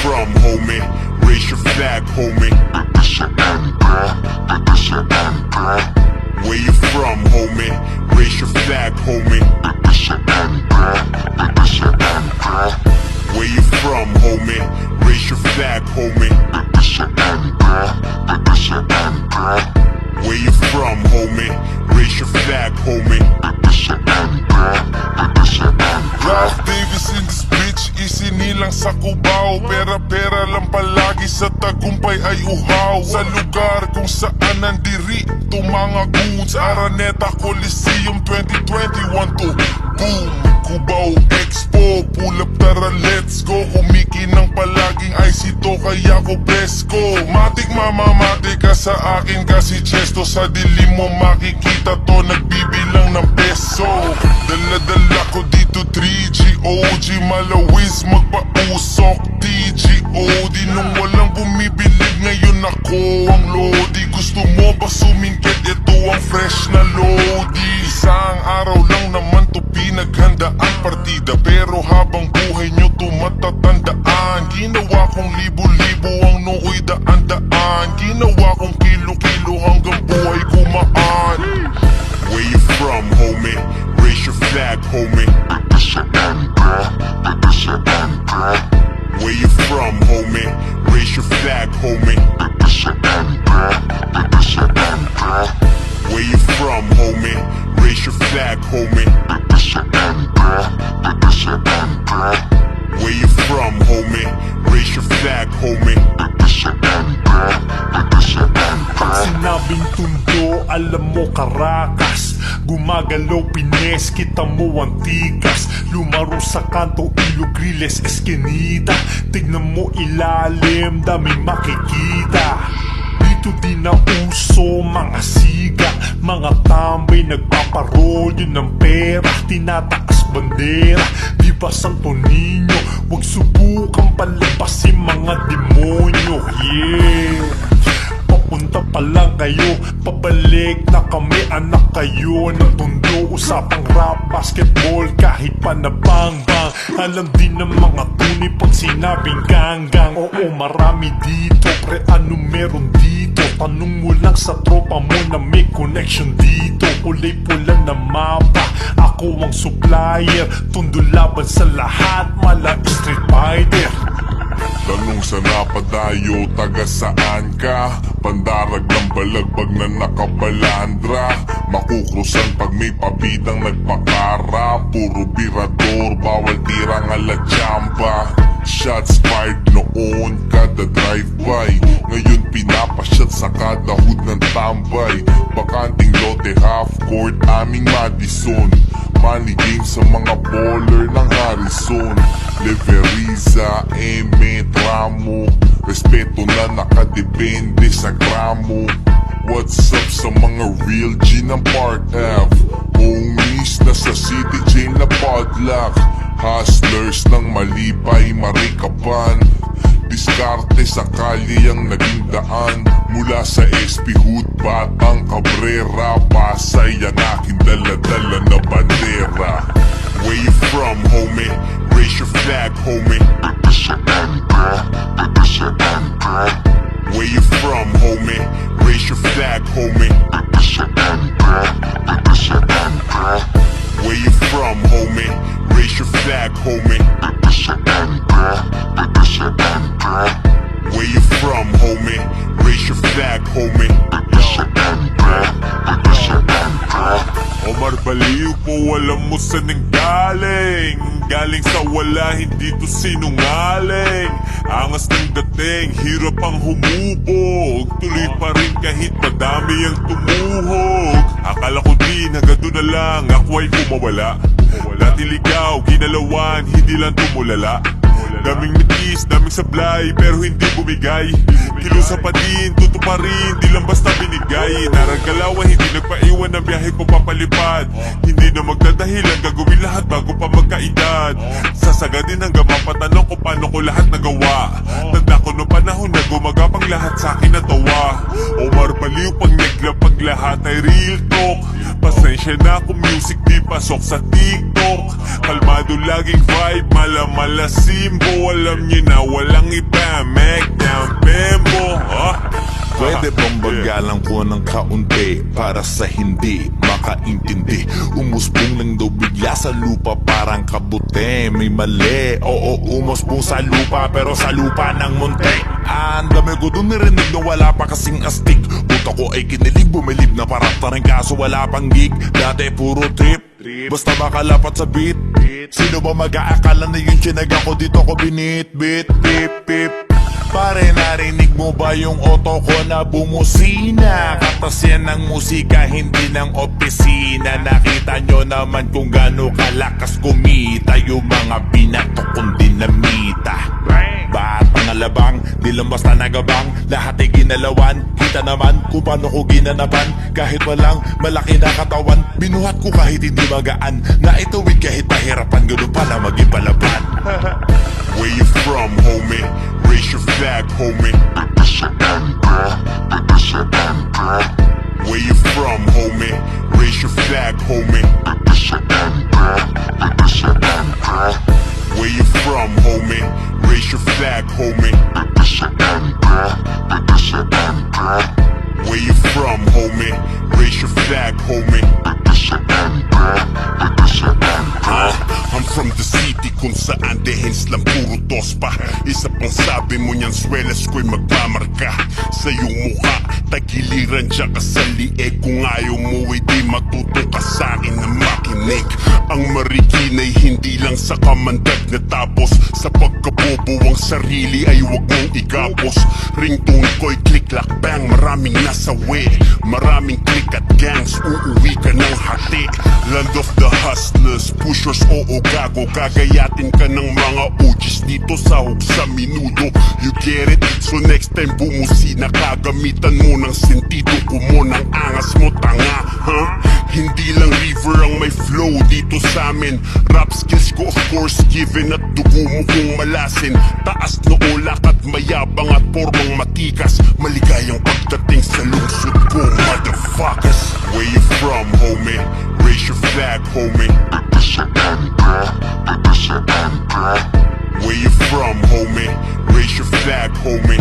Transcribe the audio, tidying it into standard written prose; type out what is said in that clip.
from, homie? Raise your flag, homie. Where you from, homie? Raise your flag, homie. Where you from, homie? Raise your flag, homie. Where you from, homie? Raise your flag, homie. Ralph Davis in this bitch, isinilang sa Cubao. Pera-pera lang palagi sa tagumpay ay uhaw. Sa lugar kung saan nandirito mga goons, Araneta Coliseum 2021 to boom. Cubao Expo, pull up tara let's go. Kumikinang palaging IC to kaya ko presko. Matik mamamatik ka sa akin kasi chesto. Sa dilim mo makikita to, nagbibilang ng peso. Dala-dala ko dito 3G OG, malawis magpausok TGOD. Nung walang bumibilib ngayon ako ang lodi. Gusto mo ba sumingkit? Ito ang fresh na lodi. Isang araw lang naman to pinaghandaan partida, pero habang buhay nyo tumatatandaan. Ginawa kong libo-libo ang nooy daan-daan. Ginawa kong kilo-kilo hanggang buhay kumaan. Where you from, homie? Raise your flag, homie. Where you from, homie? Raise your flag, homie. Where you from, homie? Raise your flag, homie. Where you from, homie? Raise your flag, homie. Pag sinabing tundo, alam mo Caracas. Gumagalaw Pines, kita mo Antigas. Lumaro sa kanto, Ilogriles, Eskinita. Tignan mo ilalim, daming makikita. Dito din na uso, mga siga. Mga tambay, nagpaparol, yun ang pera. Tinataas bandera, di ba Santo Niño? Huwag subukang palabasin mga demonyo. Yeah, papunta pa lang kayo, pabalik na kami, anak kayo ng tondo. Usapang rap, basketball, kahit pa na bang-bang. Alam din ng mga tuni pag sinabing ganggang. Oo, marami dito, pre, ano meron dito? Tanong mo lang sa tropa mo na may connection dito. Kulay pula na mapa, ako ang supplier. Tondo laban sa lahat, mala Street Fighter. Tanong sa napadayo, taga saan ka? Pandarag ng balagbag na nakabalandra. Makukrusan pag may pabidang nagpakara. Puro birador, bawal tirang ala tiyamba. Shots fired noon, kada drive-by. Ngayon pinapashot sa kada hood ng tambay. Bakanting lote, half court, aming Madison. Money game sa mga baller ng Harrison. Leveriza, Eme, Tramo. Respeto na nakadepende sa gramo. What's up sa mga real G ng Park Ave? Homies na sa City Jail na padlock. Hustlers ng Malibay, Marikapan. Diskarte sa kalye ang naging daan. Mula sa SP Hood, Batang Cabrera. Pasay ang aking dala-dala na bandera. Where you from, homie? Raise your flag, homie. Where you from, homie? Raise your flag, homie. Where you from, homie? Raise your flag, homie. Where you from, homie? Raise your flag, homie. Omar Baliw po, alam mo saan nanggaling. Galing sa wala, hindi to sinungaling. Angas ng dating, hirap ang humubog. Tuloy pa rin kahit madami ang tumuhog. Akala ko din, hanggang doon na lang ako ay kumawala. Dati ligaw, ginalawan, hindi lang tumulala. Daming mitis, daming sablay, pero hindi bumigay. Kilusa pa din, tuto pa rin, di lang basta binigay. Naragalawan, hindi nagpaiwan ng biyahe ko papalipad. Hindi na magdadahilan, gagawin lahat bago pa magkaedad. Sasagadin hanggang mapatanong kung paano ko lahat nagawa. Tanda ko no panahon na gumagapang lahat sa akin natawa. Omar Baliw, pag negla, pag lahat ay real talk. Pasensya na kung music di pasok sa TikTok. Kalmado laging vibe, mala-mala simbo. Alam niyo na walang iba Pwede bang bagalang ko ng kaunti para sa hindi makaintindi? Umusbong lang daw bigla sa lupa parang kabute. May mali, oo umusbong sa lupa pero sa lupa ng munti. Ang dami ko dun narinig na wala pa kasing astig. Buta ko ay kinilig, bumilib na parata rin kaso wala pang gig. Dati puro trip, basta makalapat sa beat. Sino ba mag-aakala na yung tinaga ko dito ko binit? Beat, pip, pip. Pare narinig mo ba yung auto ko na bumusina? Katas yan ng musika, hindi ng opisina. Nakita nyo naman kung gaano kalakas kumita yung mga binato kong dinamita. Ba't pangalabang, di lang basta nagabang. Lahat ay ginalawan, kita naman kung paano ko ginanapan. Kahit walang malaki na katawan, binuhat ko kahit hindi magaan. Naituwid kahit mahirapan, ganun pala maging palaban. Where you from, homie? Raise your flag, homie. Where you from, homie? Raise your flag, homie. Where you from, homie? Raise your flag, homie. Where you from, homie? Raise your flag, homie. I'm from the city kung saan dehens lang puro tospa. Isa pang sabi mo niyan swelas ko'y magmamarka sa iyong mukha. Tagiliran siya ka sa lieg. Kung ayaw mo ay di matuto ka sa akin na makinig. Ang marikinay hindi lang sa kamandag na tapos. Sa pagkabobo ang sarili ay huwag mong igapos. Ringtone ko'y click lock bang. Maraming nasawi, maraming click at gangs. Uuwi ka ng hati. Land of the hustlers, pushers, oo gago. Gagayatin ka ng mga OGs dito sa hug sa minudo. You get it? So next time bumusina, kagamitan mo ng sentido ko mo ng angas mo tanga, huh? Hindi lang river ang may flow dito sa amin. Rap skills ko of course given at dugo mo kung malasin. Taas na ulak at mayabang at pormang matikas. Maligayang pagdating sa lungsod ko, motherfuckers. Where you from, homie? Raise your flag, homie. Where you from, homie? Raise your flag, homie.